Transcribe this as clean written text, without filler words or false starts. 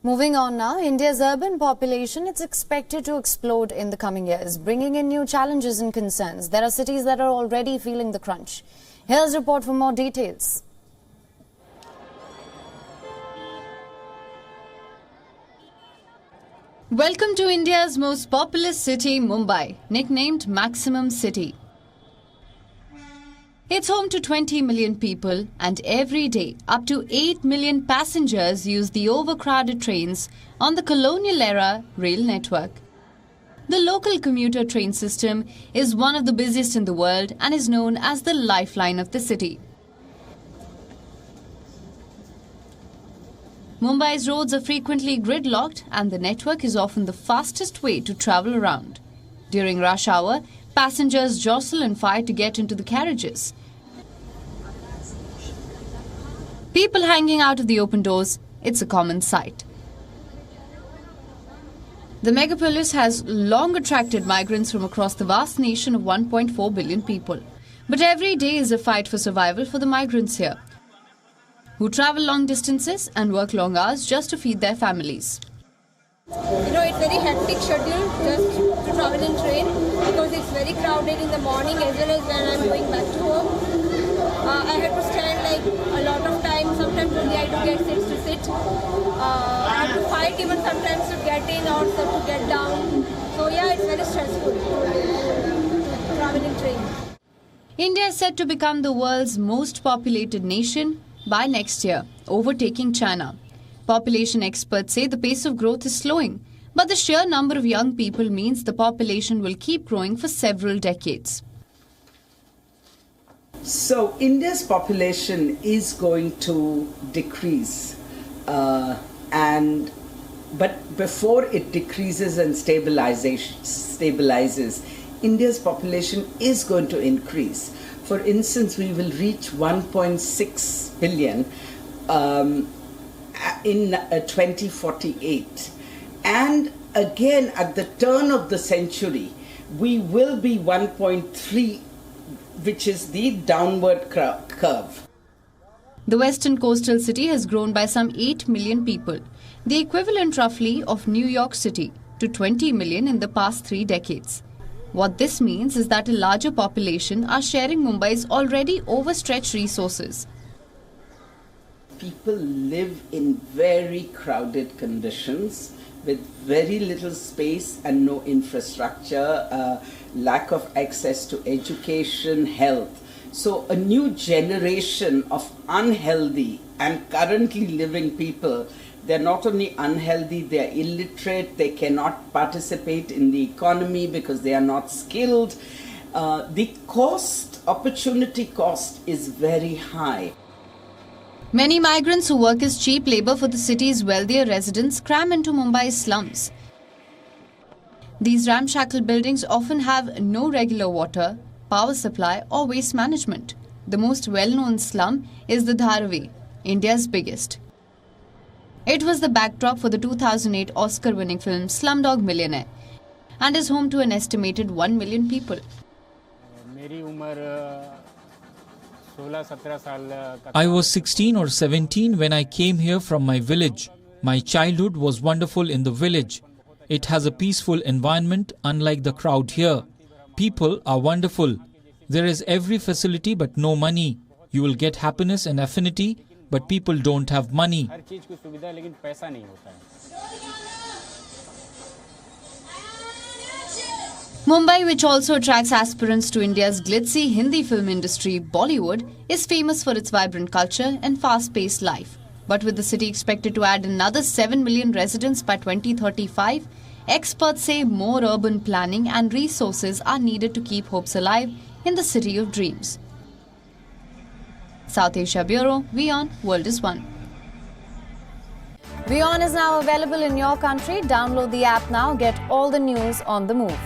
Moving on now, India's urban population is expected to explode in the coming years, bringing in new challenges and concerns. There are cities that are already feeling the crunch. Here's a report for more details. Welcome to India's most populous city, Mumbai, nicknamed Maximum City. It's home to 20 million people, and every day up to 8 million passengers use the overcrowded trains on the colonial-era rail network. The local commuter train system is one of the busiest in the world and is known as the lifeline of the city. Mumbai's roads are frequently gridlocked, and the network is often the fastest way to travel around. During rush hour, passengers jostle and fight to get into the carriages. People hanging out of the open doors, it's a common sight. The megapolis has long attracted migrants from across the vast nation of 1.4 billion people. But every day is a fight for survival for the migrants here, who travel long distances and work long hours just to feed their families. It's very hectic schedule just to travel in train because it's very crowded in the morning as well as when I'm going back to home. I have to stand a lot of time. Sometimes only I do get seats to sit. I have to fight even sometimes to get in or to get down. So yeah, it's very stressful to travel in train. India is set to become the world's most populated nation by next year, overtaking China. Population experts say the pace of growth is slowing, but the sheer number of young people means the population will keep growing for several decades. So India's population is going to decrease, but before it decreases and stabilizes, India's population is going to increase. For instance, we will reach 1.6 billion in 2048. And again, at the turn of the century, we will be 1.3, which is the downward curve. The western coastal city has grown by some 8 million people, the equivalent roughly of New York City, to 20 million in the past 3 decades. What this means is that a larger population are sharing Mumbai's already overstretched resources. People live in very crowded conditions with very little space and no infrastructure, lack of access to education, health. So a new generation of unhealthy and currently living people, they're not only unhealthy, they're illiterate, they cannot participate in the economy because they are not skilled. The opportunity cost is very high. Many migrants who work as cheap labor for the city's wealthier residents cram into Mumbai's slums. These ramshackle buildings often have no regular water, power supply or waste management. The most well-known slum is the Dharavi, India's biggest. It was the backdrop for the 2008 Oscar-winning film Slumdog Millionaire and is home to an estimated 1 million people. I was 16 or 17 when I came here from my village. My childhood was wonderful in the village. It has a peaceful environment unlike the crowd here. People are wonderful. There is every facility but no money. You will get happiness and affinity, but people don't have money. Mumbai, which also attracts aspirants to India's glitzy Hindi film industry, Bollywood, is famous for its vibrant culture and fast-paced life. But with the city expected to add another 7 million residents by 2035, experts say more urban planning and resources are needed to keep hopes alive in the city of dreams. South Asia Bureau, WION World is One. WION is now available in your country. Download the app now. Get all the news on the move.